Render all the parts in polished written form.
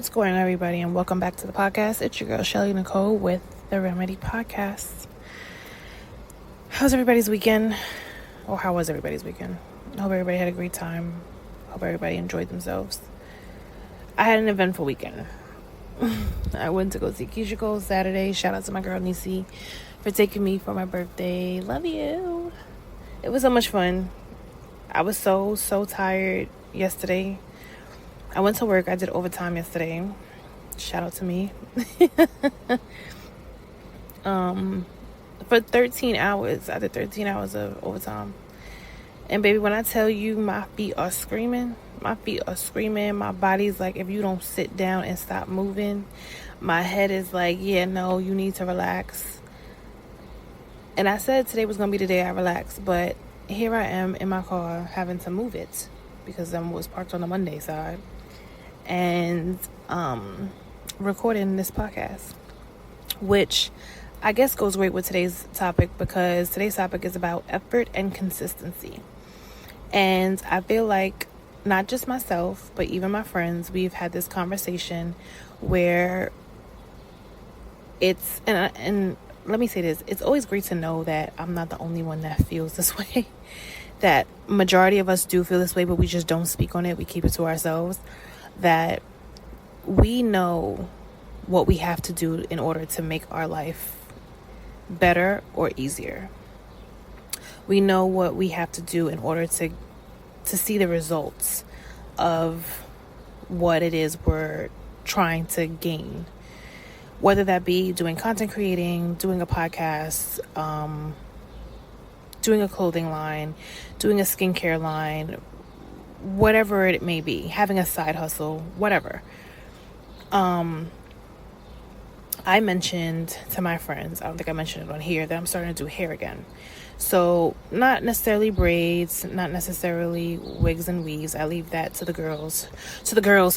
What's going on, everybody, and welcome back to the podcast. It's your girl Shelly Nicole with the Remedy Podcast. How's everybody's weekend? Or how was everybody's weekend? I hope everybody had a great time. Hope everybody enjoyed themselves. I had an eventful weekend. I went to go see Keisha Cole Saturday. Shout out to my girl Nisi for taking me for my birthday. Love you. It was so much fun. I was so tired yesterday. I went to work. I did overtime yesterday. Shout out to me. For 13 hours. I did 13 hours of overtime. And baby, when I tell you my feet are screaming. My body's like, if you don't sit down and stop moving. My head is like, yeah, no, you need to relax. And I said today was going to be the day I relax. But here I am in my car having to move it. Because I was parked on the Monday side. And recording this podcast, which I guess goes great with today's topic, because today's topic is about effort and consistency. And I feel like not just myself, but even my friends, we've had this conversation where it's, and let me say this, it's always great to know that I'm not the only one that feels this way. That majority of us do feel this way, but we just don't speak on it. We keep it to ourselves. That we know what we have to do in order to make our life better or easier. We know what we have to do in order to see the results of what it is we're trying to gain. Whether that be doing content creating, doing a podcast, doing a clothing line, doing a skincare line, whatever it may be, having a side hustle, whatever. I mentioned to my friends, I don't think I mentioned it on here, that I'm starting to do hair again. So not necessarily braids, not necessarily wigs and weaves. I leave that to the girls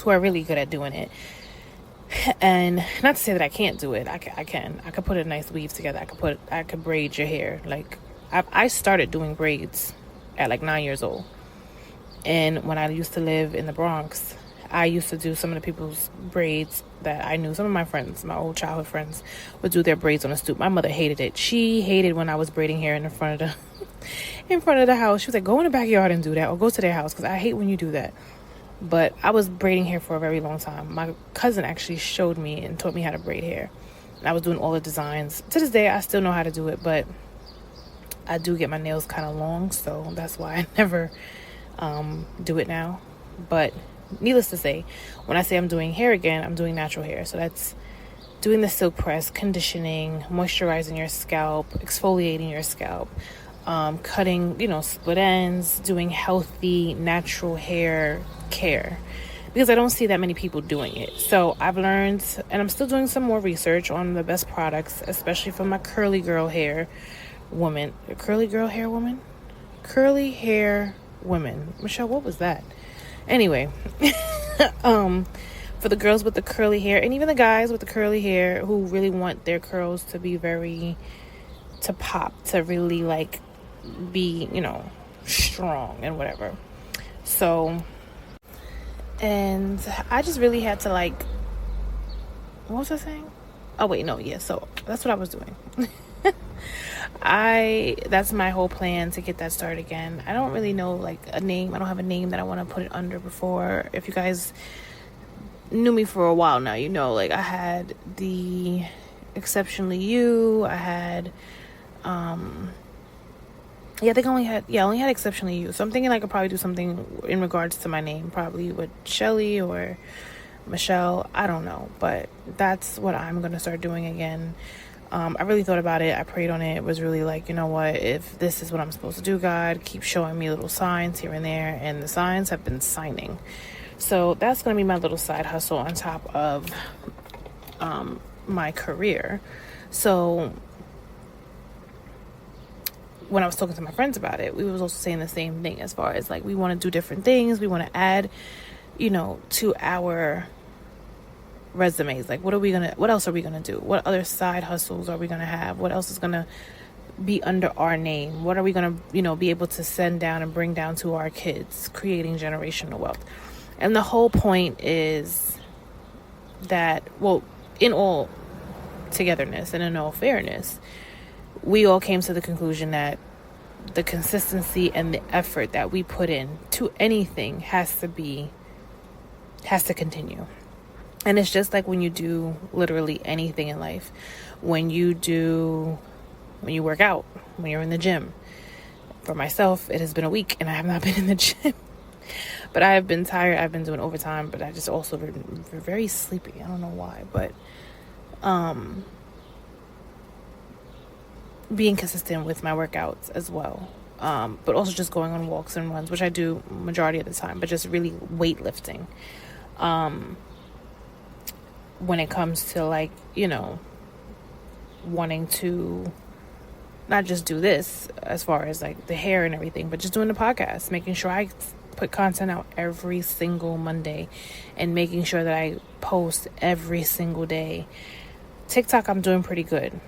who are really good at doing it. And not to say that I can't do it. I can. I could put a nice weave together. I could braid your hair. Like I started doing braids at like 9 years old. And when I used to live in the Bronx, I used to do some of the people's braids that I knew. Some of my friends, my old childhood friends, would do their braids on a stoop. My mother hated it. She hated when I was braiding hair in front of the house. She was like, go in the backyard and do that, or go to their house, because I hate when you do that. But I was braiding hair for a very long time. My cousin actually showed me and taught me how to braid hair. And I was doing all the designs. To this day, I still know how to do it, but I do get my nails kind of long, so that's why I never do it now. But needless to say, when I say I'm doing hair again, I'm doing natural hair. So that's doing the silk press, conditioning, moisturizing your scalp, exfoliating your scalp, cutting, split ends, doing healthy, natural hair care. Because I don't see that many people doing it. So I've learned, and I'm still doing some more research on the best products, especially for my curly hair woman. Michelle, what was that? Anyway, for the girls with the curly hair, and even the guys with the curly hair who really want their curls to be to pop, to really like be, strong and whatever. So, and I just really had to like, what was I saying? Oh wait, no, yeah. So that's what I was doing. That's my whole plan, to get that started again. I don't really know like a name. I don't have a name that I want to put it under before. If you guys knew me for a while now, like I had the Exceptionally You. I had I think I only had Exceptionally You. So I'm thinking I could probably do something in regards to my name, probably with Shelly or Michelle. I don't know, but that's what I'm going to start doing again. I really thought about it. I prayed on it. It was really like, you know what, if this is what I'm supposed to do, God, keep showing me little signs here and there. And the signs have been signing. So that's going to be my little side hustle on top of my career. So when I was talking to my friends about it, we was also saying the same thing, as far as like, we want to do different things. We want to add, to our resumes. Like, what else are we gonna do? What other side hustles are we gonna have? What else is gonna be under our name? What are we gonna be able to send down and bring down to our kids, creating generational wealth? And the whole point is that, well, in all togetherness and in all fairness, we all came to the conclusion that the consistency and the effort that we put in to anything has to continue. And it's just like when you do literally anything in life. When you work out, when you're in the gym. For myself, it has been a week and I have not been in the gym. But I have been tired. I've been doing overtime, but I just also been very sleepy. I don't know why, but being consistent with my workouts as well. But also just going on walks and runs, which I do majority of the time, but just really weightlifting. When it comes to like, wanting to not just do this as far as like the hair and everything, but just doing the podcast, making sure I put content out every single Monday and making sure that I post every single day. TikTok, I'm doing pretty good,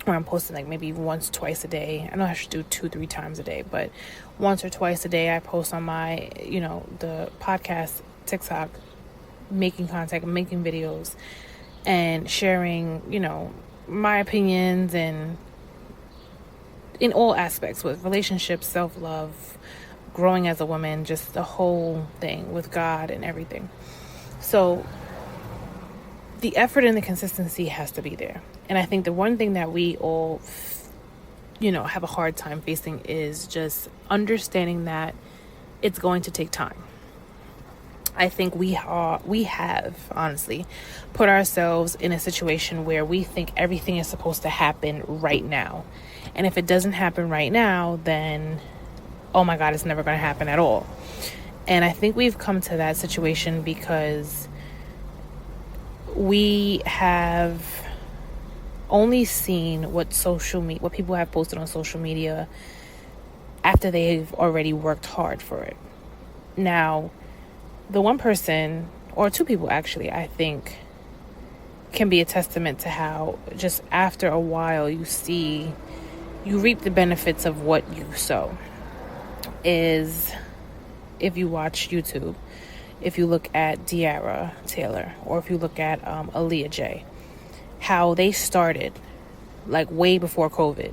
where I'm posting like maybe once, twice a day. I know I should do 2-3 times a day, but once or twice a day I post on my, the podcast TikTok, making content, making videos and sharing, my opinions and in all aspects with relationships, self-love, growing as a woman, just the whole thing with God and everything. So the effort and the consistency has to be there. And I think the one thing that we all, have a hard time facing is just understanding that it's going to take time. I think we have honestly put ourselves in a situation where we think everything is supposed to happen right now. And if it doesn't happen right now, then, oh my God, it's never going to happen at all. And I think we've come to that situation because we have only seen what people have posted on social media after they've already worked hard for it. Now, the one person, or two people actually, I think can be a testament to how just after a while you reap the benefits of what you sow. Is if you watch YouTube, if you look at De'Ara Taylor, or if you look at Aaliyah J, how they started like way before COVID.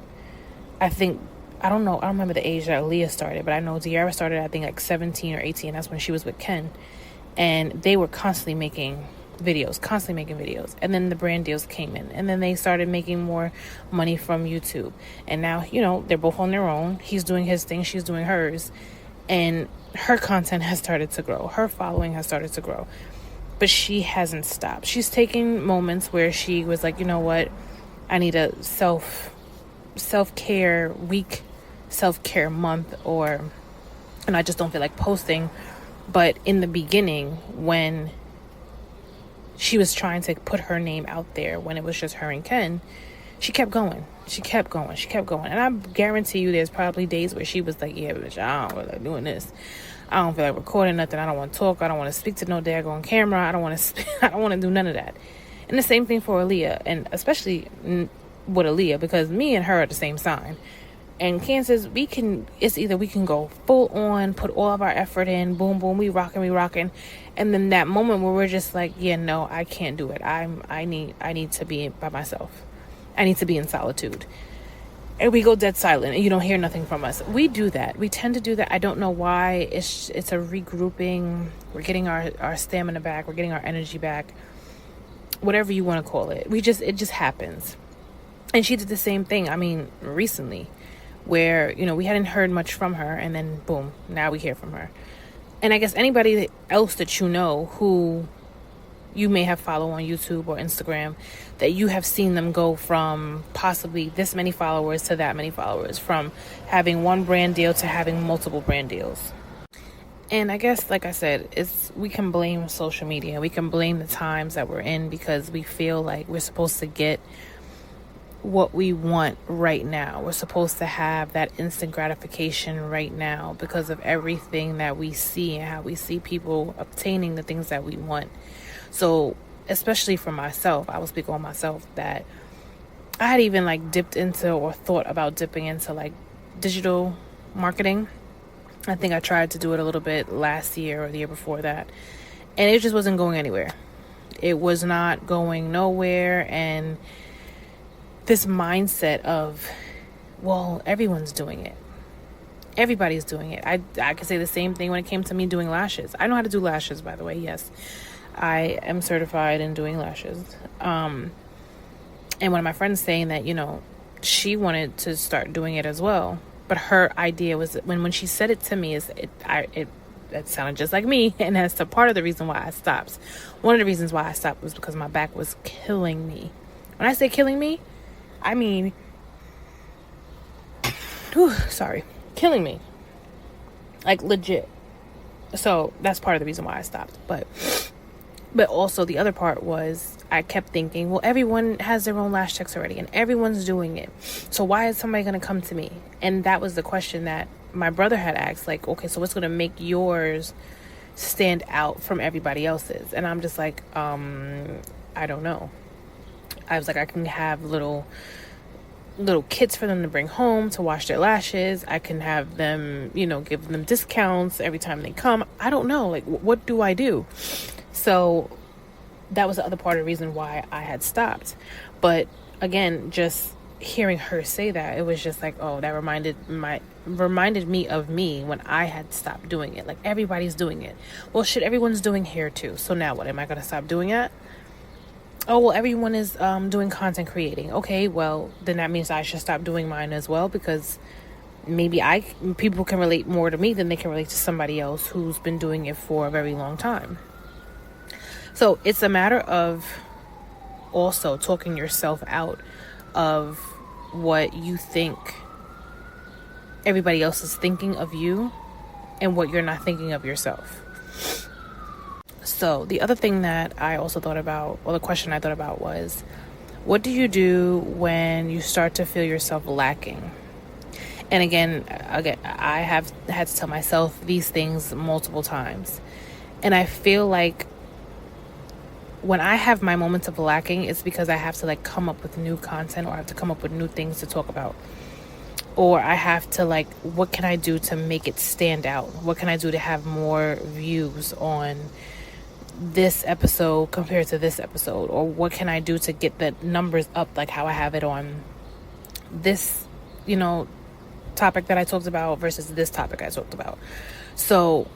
I don't remember the age that Aaliyah started, but I know De'Ara started, I think like 17 or 18. That's when she was with Ken. And they were constantly making videos. And then the brand deals came in. And then they started making more money from YouTube. And now, they're both on their own. He's doing his thing. She's doing hers. And her content has started to grow. Her following has started to grow. But she hasn't stopped. She's taking moments where she was like, you know what? I need a self-care week, self-care month, and I just don't feel like posting. But in the beginning, when she was trying to put her name out there, when it was just her and Ken, she kept going. And I guarantee you there's probably days where she was like, yeah, bitch, I don't feel like doing this. I don't feel like recording nothing. I don't want to talk. I don't want to speak to no daggone camera. I don't want to do none of that. And the same thing for Aaliyah, and especially with Aaliyah, because me and her are the same sign. And Cancers, it's either we can go full on, put all of our effort in, boom, boom, we rocking. And then that moment where we're just like, yeah, no, I can't do it. I need to be by myself. I need to be in solitude. And we go dead silent and you don't hear nothing from us. We do that. We tend to do that. I don't know why. It's a regrouping. We're getting our stamina back. We're getting our energy back. Whatever you want to call it. It just happens. And she did the same thing. I mean, recently, where, we hadn't heard much from her, and then boom, now we hear from her. And I guess anybody else that who you may have followed on YouTube or Instagram, that you have seen them go from possibly this many followers to that many followers, from having one brand deal to having multiple brand deals. And I guess, like I said, we can blame social media. We can blame the times that we're in because we feel like we're supposed to get what we want right now. We're supposed to have that instant gratification right now because of everything that we see and how we see people obtaining the things that we want. So, especially for myself, I will speak on myself, that I had even dipped into or thought about dipping into digital marketing. I think I tried to do it a little bit last year or the year before that, and it just wasn't going anywhere. It was not going nowhere. And this mindset of, well, everyone's doing it. Everybody's doing it. I could say the same thing when it came to me doing lashes. I know how to do lashes, by the way. Yes, I am certified in doing lashes. And one of my friends saying that, she wanted to start doing it as well. But her idea was that when she said it to me, it sounded just like me. And that's a part of the reason why I stopped. One of the reasons why I stopped was because my back was killing me. When I say killing me, I mean, killing me. Like legit. So that's part of the reason why I stopped. But also the other part was I kept thinking, well, everyone has their own lash techs already and everyone's doing it. So why is somebody going to come to me? And that was the question that my brother had asked, like, okay, so what's going to make yours stand out from everybody else's? And I'm just like, I don't know. I was like, I can have little kits for them to bring home to wash their lashes. I can have them, give them discounts every time they come. I don't know. Like, what do I do? So that was the other part of the reason why I had stopped. But again, just hearing her say that, it was just like, oh, that reminded me of me when I had stopped doing it. Like, everybody's doing it. Well, shit, everyone's doing hair too. So now what? Am I going to stop doing it? Oh, well, everyone is doing content creating. Okay, well, then that means I should stop doing mine as well, because maybe people can relate more to me than they can relate to somebody else who's been doing it for a very long time. So it's a matter of also talking yourself out of what you think everybody else is thinking of you and what you're not thinking of yourself. So the other thing that I also thought about, or the question I thought about, was, what do you do when you start to feel yourself lacking? And again, I have had to tell myself these things multiple times. And I feel like when I have my moments of lacking, it's because I have to come up with new content, or I have to come up with new things to talk about. Or I have to what can I do to make it stand out? What can I do to have more views on this episode compared to this episode? Or what can I do to get the numbers up, like how I have it on this, topic that I talked about versus this topic I talked about. So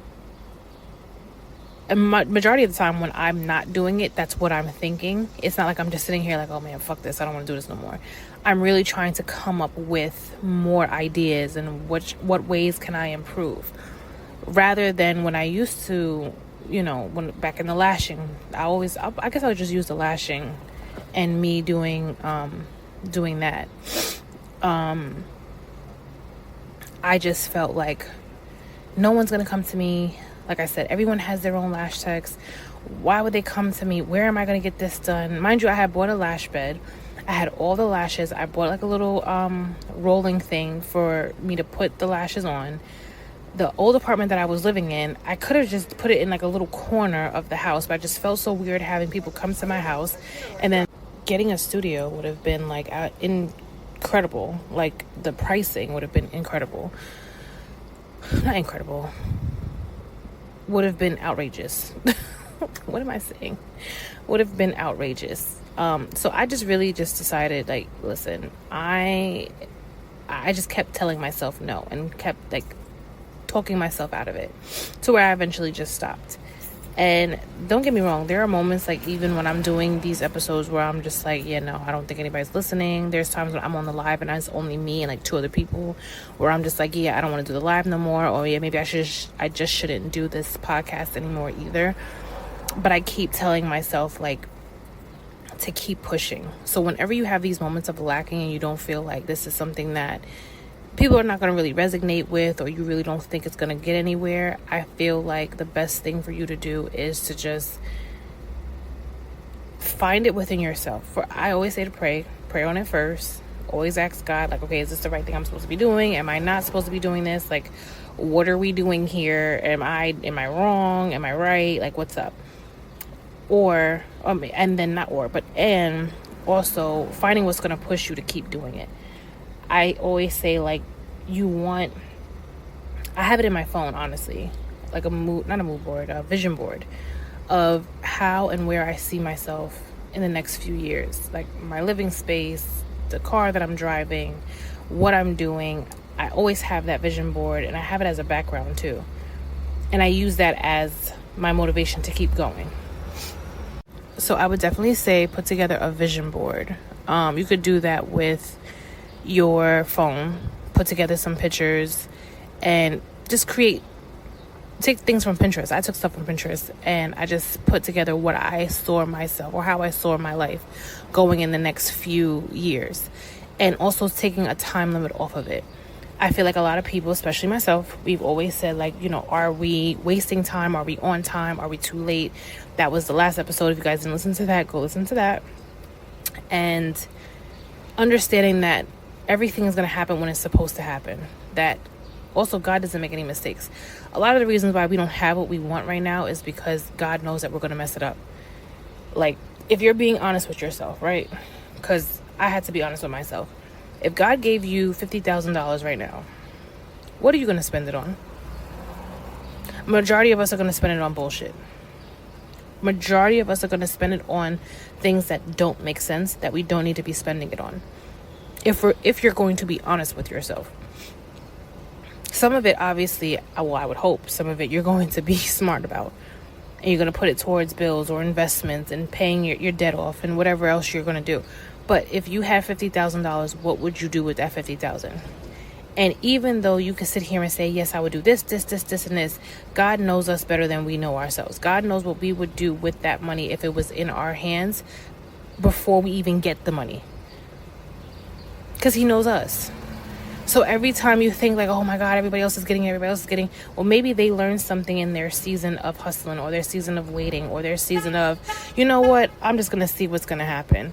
a majority of the time when I'm not doing it, that's what I'm thinking. It's not like I'm just sitting here like, oh man, fuck this, I don't want to do this no more. I'm really trying to come up with more ideas and what ways can I improve, rather than when I used to, when back in the lashing, I guess I would just use the lashing and me doing that. I just felt like no one's gonna come to me. Like I said, everyone has their own lash techs. Why would they come to me? Where am I going to get this done? Mind you, I had bought a lash bed. I had all the lashes. I bought a little rolling thing for me to put the lashes on. The old apartment that I was living in, I could have just put it in a little corner of the house, but I just felt so weird having people come to my house. And then getting a studio would have been incredible. The pricing would have been incredible. Not incredible. Would have been outrageous. What am I saying? Would have been outrageous. So I just really decided, listen, I just kept telling myself no and kept talking myself out of it, to where I eventually just stopped. And don't get me wrong, there are moments even when I'm doing these episodes where I'm just yeah, no, I don't think anybody's listening. There's times when I'm on the live and it's only me and 2 other people, where I'm just yeah, I don't want to do the live no more, or yeah, maybe I just shouldn't do this podcast anymore either. But I keep telling myself to keep pushing. So whenever you have these moments of lacking and you don't feel like this is something that people are not going to really resonate with, or you really don't think it's going to get anywhere, I feel like the best thing for you to do is to just find it within yourself. I always say to pray on it first. Always ask God, okay, is this the right thing I'm supposed to be doing? Am I not supposed to be doing this? What are we doing here? Am I wrong? Am I right? What's up? And also finding what's going to push you to keep doing it. I always say I have it in my phone, honestly, not a mood board, a vision board of how and where I see myself in the next few years. Like my living space, the car that I'm driving, what I'm doing. I always have that vision board, and I have it as a background too. And I use that as my motivation to keep going. So I would definitely say put together a vision board. You could do that with your phone. Put together some pictures and just take things from Pinterest. I took stuff from Pinterest and I just put together what I saw myself, or how I saw my life going in the next few years, and also taking a time limit off of it. I feel like a lot of people, especially myself, we've always said, like, are we wasting time? Are we on time? Are we too late? That was the last episode. If you guys didn't listen to that, go listen to that. And understanding that everything is going to happen when it's supposed to happen. That also God doesn't make any mistakes. A lot of the reasons why we don't have what we want right now is because God knows that we're going to mess it up. Like, if you're being honest with yourself, right? Because I had to be honest with myself. If God gave you $50,000 right now, what are you going to spend it on? Majority of us are going to spend it on bullshit. Majority of us are going to spend it on things that don't make sense, that we don't need to be spending it on. If you're going to be honest with yourself. Some of it, obviously, I would hope some of it you're going to be smart about. And you're going to put it towards bills or investments and paying your debt off and whatever else you're going to do. But if you had $50,000, what would you do with that $50,000? And even though you can sit here and say, yes, I would do this, and this, God knows us better than we know ourselves. God knows what we would do with that money if it was in our hands before we even get the money. Because he knows us. So every time you think like, oh my God, everybody else is getting, well, maybe they learned something in their season of hustling, or their season of waiting, or their season of, you know what, I'm just going to see what's going to happen.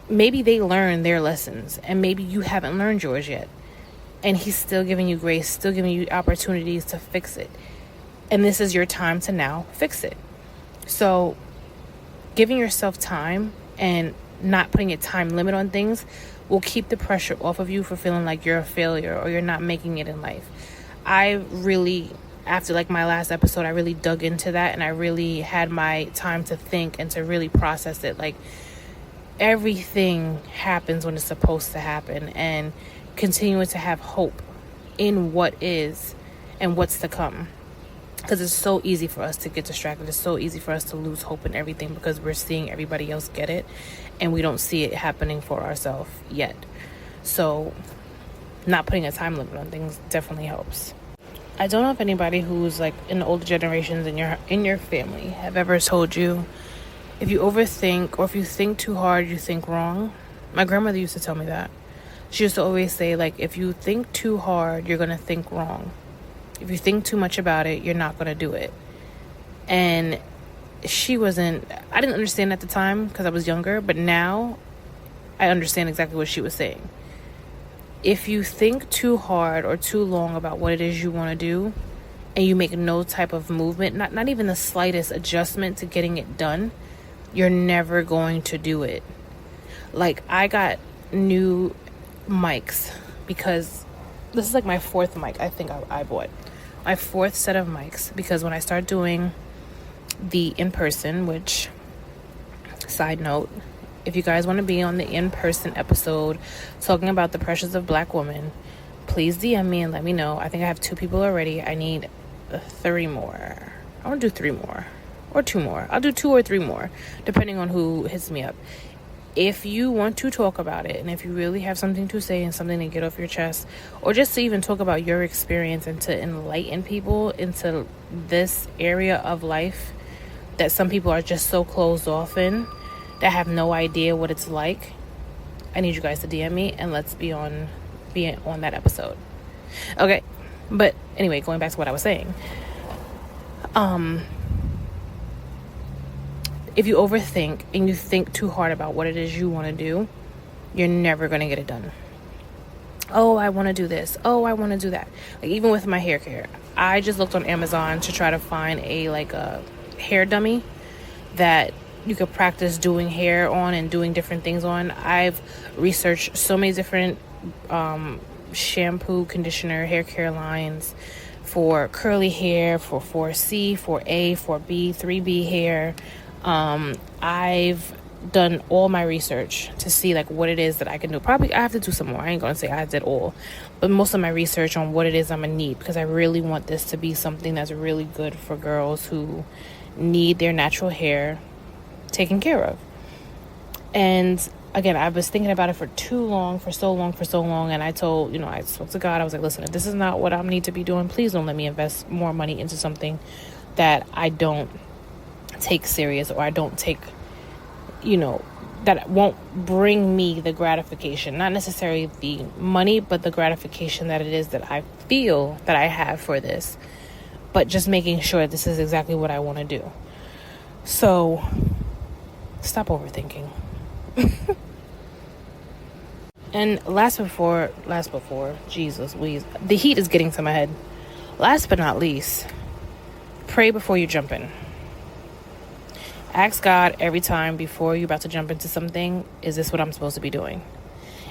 Maybe they learned their lessons, and maybe you haven't learned yours yet. And he's still giving you grace, still giving you opportunities to fix it. And this is your time to now fix it. So giving yourself time and not putting a time limit on things will keep the pressure off of you for feeling like you're a failure or you're not making it in life. I really, after like my last episode, I really dug into that, and I really had my time to think and to really process it. Like, everything happens when it's supposed to happen, and continuing to have hope in what is and what's to come. Because it's so easy for us to get distracted. It's so easy for us to lose hope in everything because we're seeing everybody else get it and we don't see it happening for ourselves yet. So not putting a time limit on things definitely helps. I don't know if anybody who's like in the older generations in your family have ever told you, if you overthink, or if you think too hard, you think wrong. My grandmother used to tell me that. She used to always say, like, if you think too hard, you're going to think wrong. If you think too much about it, you're not going to do it. And I didn't understand at the time because I was younger, but now I understand exactly what she was saying. If you think too hard or too long about what it is you want to do, and you make no type of movement, not even the slightest adjustment to getting it done, you're never going to do it. Like, I got new mics because this is like my fourth mic I think I bought. My fourth set of mics, because when I start doing the in-person, which, side note, if you guys want to be on the in-person episode talking about the pressures of Black women, please DM me and let me know. I think I have 2 people already. I need 3 more. I want to do 3 more. Or 2 more. I'll do 2 or 3 more, depending on who hits me up. If you want to talk about it, and if you really have something to say and something to get off your chest, or just to even talk about your experience and to enlighten people into this area of life that some people are just so closed off in, that have no idea what it's like, I need you guys to DM me and let's be on that episode. Okay, but anyway, going back to what I was saying. If you overthink and you think too hard about what it is you want to do, you're never going to get it done. Oh, I want to do this. Oh, I want to do that. Like, even with my hair care, I just looked on Amazon to try to find a hair dummy that you could practice doing hair on and doing different things on. I've researched so many different shampoo, conditioner, hair care lines, for curly hair, for 4C, 4A, 4B, 3B hair. I've done all my research to see like what it is that I can do. Probably I have to do some more. I ain't gonna say I did all, but most of my research on what it is I'm gonna need, because I really want this to be something that's really good for girls who need their natural hair taken care of. And again, I was thinking about it for so long. And I spoke to God. I was like, listen, if this is not what I need to be doing, please don't let me invest more money into something that I don't take serious, or I don't take, that won't bring me the gratification, not necessarily the money, but the gratification that it is that I feel that I have for this, but just making sure this is exactly what I want to do. So stop overthinking. And last before, Jesus, the heat is getting to my head. Last but not least, pray before you jump in. Ask God every time before you're about to jump into something, is this what I'm supposed to be doing?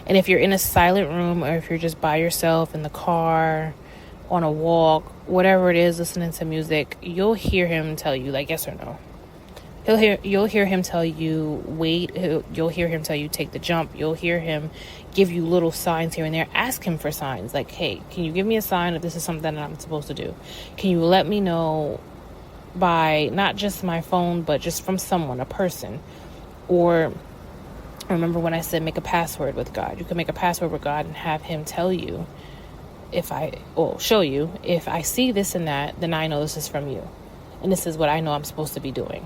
And if you're in a silent room, or if you're just by yourself in the car, on a walk, whatever it is, listening to music, you'll hear him tell you like yes or no. You'll hear him tell you wait. You'll hear him tell you take the jump. You'll hear him give you little signs here and there. Ask him for signs like, hey, can you give me a sign that this is something that I'm supposed to do? Can you let me know by not just my phone, but just from someone, a person? Or remember when I said make a password with God? You can make a password with God and have him tell you show you, if I see this and that, then I know this is from you. And this is what I know I'm supposed to be doing.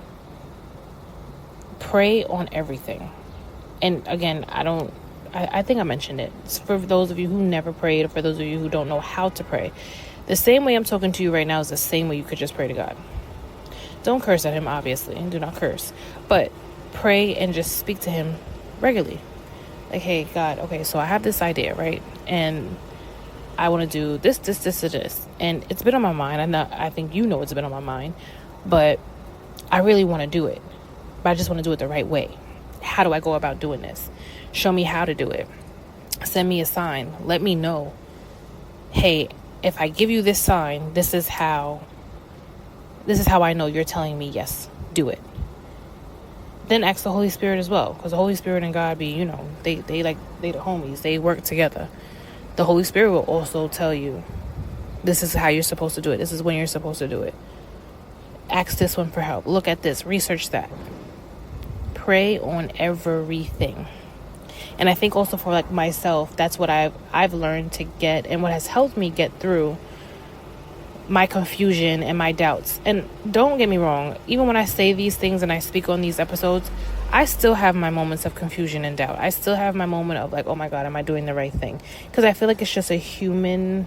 Pray on everything. And again, I think I mentioned it. It's for those of you who never prayed, or for those of you who don't know how to pray. The same way I'm talking to you right now is the same way you could just pray to God. Don't curse at him, obviously, and do not curse. But pray and just speak to him regularly. Like, hey, God, okay, so I have this idea, right? And I want to do this, or this. And it's been on my mind. I think it's been on my mind. But I really want to do it. But I just want to do it the right way. How do I go about doing this? Show me how to do it. Send me a sign. Let me know. Hey, if I give you this sign, this is how I know you're telling me, yes, do it. Then ask the Holy Spirit as well. Because the Holy Spirit and God they the homies. They work together. The Holy Spirit will also tell you, this is how you're supposed to do it. This is when you're supposed to do it. Ask this one for help. Look at this. Research that. Pray on everything. And I think also for like myself, that's what I've learned to get, and what has helped me get through my confusion and my doubts. And don't get me wrong, even when I say these things and I speak on these episodes, I still have my moments of confusion and doubt. I still have my moment of like, oh my God, am I doing the right thing? Because I feel like it's just a human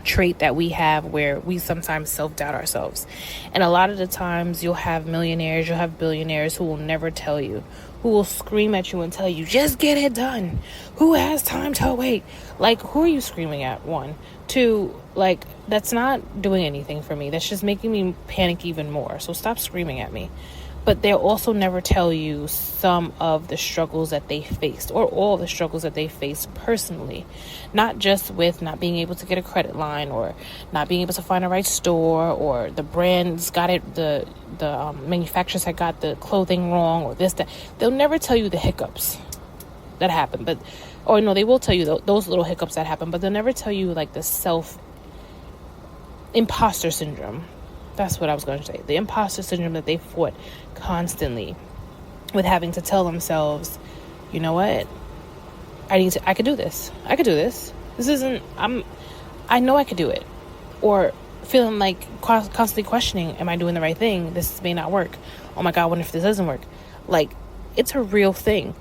trait that we have, where we sometimes self-doubt ourselves. And a lot of the times you'll have millionaires, you'll have billionaires who will never tell you, who will scream at you and tell you, just get it done. Who has time to wait? Like, who are you screaming at? One. Two, like, that's not doing anything for me. That's just making me panic even more. So stop screaming at me. But they'll also never tell you some of the struggles that they faced, or all the struggles that they faced personally. Not just with not being able to get a credit line, or not being able to find a right store, or the brands got it, the manufacturers had got the clothing wrong, or this, that. They'll never tell you the hiccups that happen. They will tell you those little hiccups that happen, but they'll never tell you like the imposter syndrome. That's what I was going to say. The imposter syndrome that they fought constantly with, having to tell themselves, you know what? I could do this. I could do this. I know I could do it. Or feeling like constantly questioning, am I doing the right thing? This may not work. Oh my God, what if this doesn't work? Like, it's a real thing.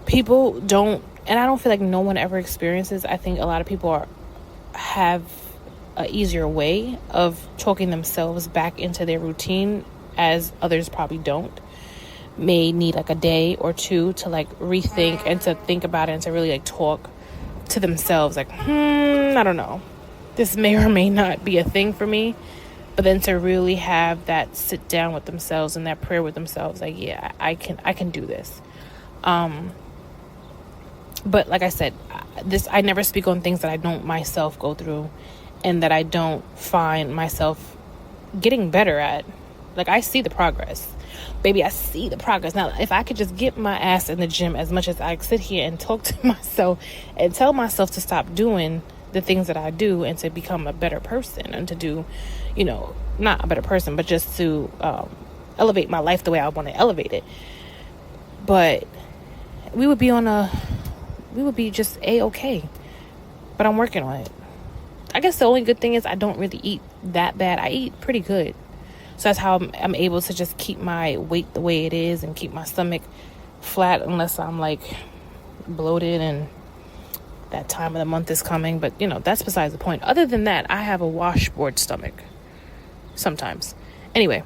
People don't, and I don't feel like no one ever experiences. I think a lot of people have an easier way of talking themselves back into their routine, as others probably don't. May need like a day or two to like rethink and to think about it, and to really like talk to themselves like, I don't know, this may or may not be a thing for me. But then to really have that sit down with themselves and that prayer with themselves, like, yeah, I can do this. But like I said, I never speak on things that I don't myself go through and that I don't find myself getting better at. Like, I see the progress. Baby, I see the progress. Now, if I could just get my ass in the gym as much as I sit here and talk to myself and tell myself to stop doing the things that I do and to become a better person and to do, not a better person, but just to elevate my life the way I want to elevate it. But we would be just A-okay. But I'm working on it. I guess the only good thing is I don't really eat that bad. I eat pretty good. So that's how I'm able to just keep my weight the way it is and keep my stomach flat unless I'm like bloated and that time of the month is coming. But, that's besides the point. Other than that, I have a washboard stomach sometimes. Anyway.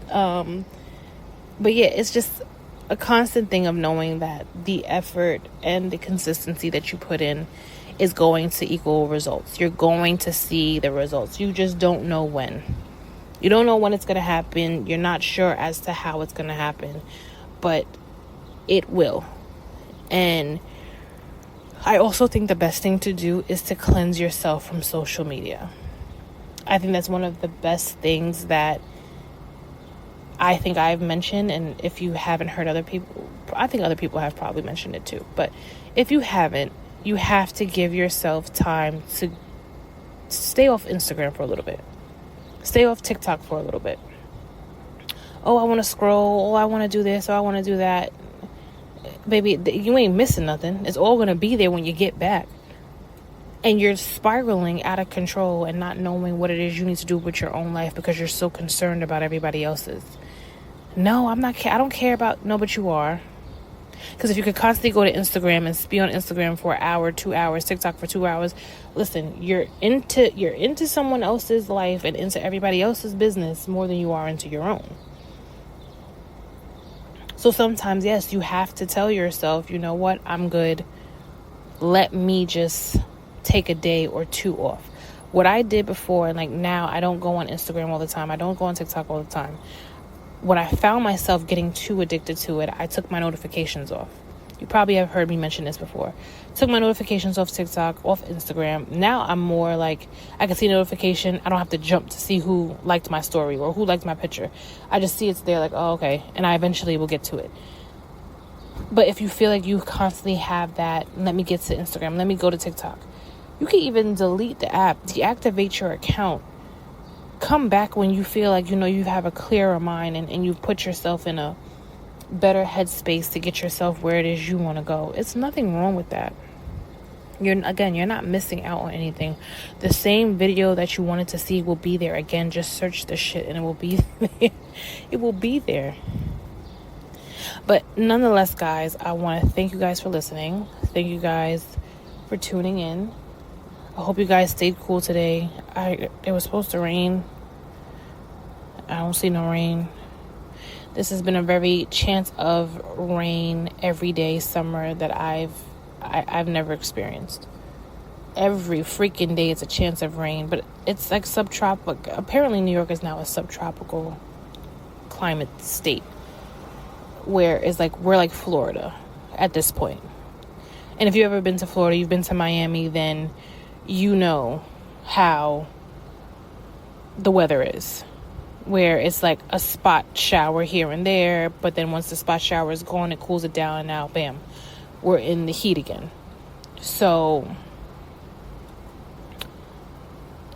But yeah, it's just a constant thing of knowing that the effort and the consistency that you put in is going to equal results. You're going to see the results. You just don't know when. You don't know when it's going to happen. You're not sure as to how it's going to happen, but it will. And I also think the best thing to do is to cleanse yourself from social media. I think that's one of the best things that I think I've mentioned. And if you haven't heard other people, I think other people have probably mentioned it too. But if you haven't, you have to give yourself time to stay off Instagram for a little bit. Stay off TikTok for a little bit. Oh, I want to scroll. Oh, I want to do this. Oh, I want to do that. Baby, you ain't missing nothing. It's all going to be there when you get back. And you're spiraling out of control and not knowing what it is you need to do with your own life because you're so concerned about everybody else's. No, I'm not. I don't care about. No, but you are. Because if you could constantly go to Instagram and be on Instagram for an hour, 2 hours, TikTok for 2 hours, listen, you're into someone else's life and into everybody else's business more than you are into your own. So sometimes, yes, you have to tell yourself, you know what, I'm good. Let me just take a day or two off. What I did before, and like now, I don't go on Instagram all the time. I don't go on TikTok all the time. When I found myself getting too addicted to it, I took my notifications off. You probably have heard me mention this before. Took my notifications off TikTok, off Instagram. Now I'm more like, I can see a notification. I don't have to jump to see who liked my story or who liked my picture. I just see it's there like, oh, okay. And I eventually will get to it. But if you feel like you constantly have that, let me get to Instagram, let me go to TikTok. You can even delete the app, deactivate your account. Come back when you feel like, you have a clearer mind and you've put yourself in a better headspace to get yourself where it is you want to go. It's nothing wrong with that. You're not missing out on anything. The same video that you wanted to see will be there again. Just search the shit and it will be there. It will be there. But nonetheless, guys, I want to thank you guys for listening. Thank you guys for tuning in. I hope you guys stayed cool today. It was supposed to rain. I don't see no rain. This has been a very chance of rain everyday summer that I've never experienced. Every freaking day it's a chance of rain, but it's like subtropical. Apparently New York is now a subtropical climate state where it's like we're like Florida at this point. And if you've ever been to Florida, you've been to Miami, then you know how the weather is, where it's like a spot shower here and there, but then once the spot shower is gone, it cools it down, and now bam, we're in the heat again. So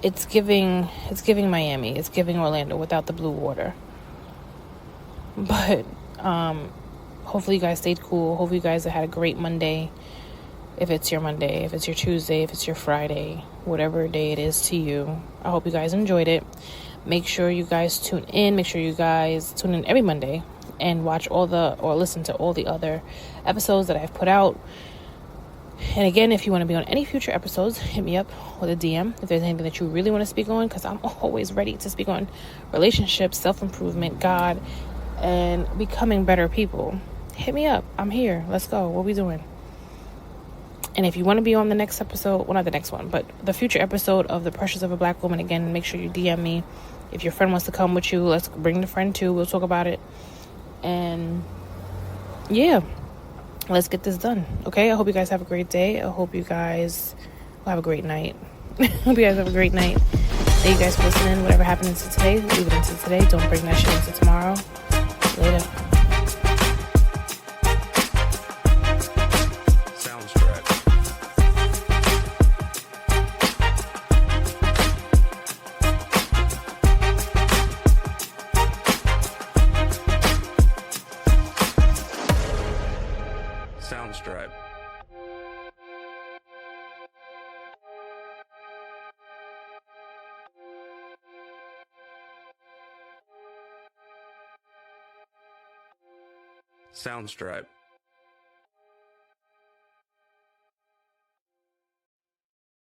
it's giving Miami, it's giving Orlando without the blue water. But hopefully you guys stayed cool. Hopefully you guys had a great Monday. If it's your Monday, if it's your Tuesday, if it's your Friday, whatever day it is to you. I hope you guys enjoyed it. Make sure you guys tune in. Make sure you guys tune in every Monday and watch listen to all the other episodes that I've put out. And again, if you want to be on any future episodes, hit me up with a DM if there's anything that you really want to speak on, because I'm always ready to speak on relationships, self-improvement, God, and becoming better people. Hit me up. I'm here. Let's go. What we doing? And if you want to be on the next episode, well, not the next one, but the future episode of The Pressures of a Black Woman, again, make sure you DM me. If your friend wants to come with you, let's bring the friend too. We'll talk about it. And yeah, let's get this done. Okay, I hope you guys have a great day. I hope you guys will have a great night. Hope you guys have a great night. Thank you guys for listening. Whatever happened into today, leave it into today. Don't bring that shit into tomorrow. Later. Soundstripe. Soundstripe.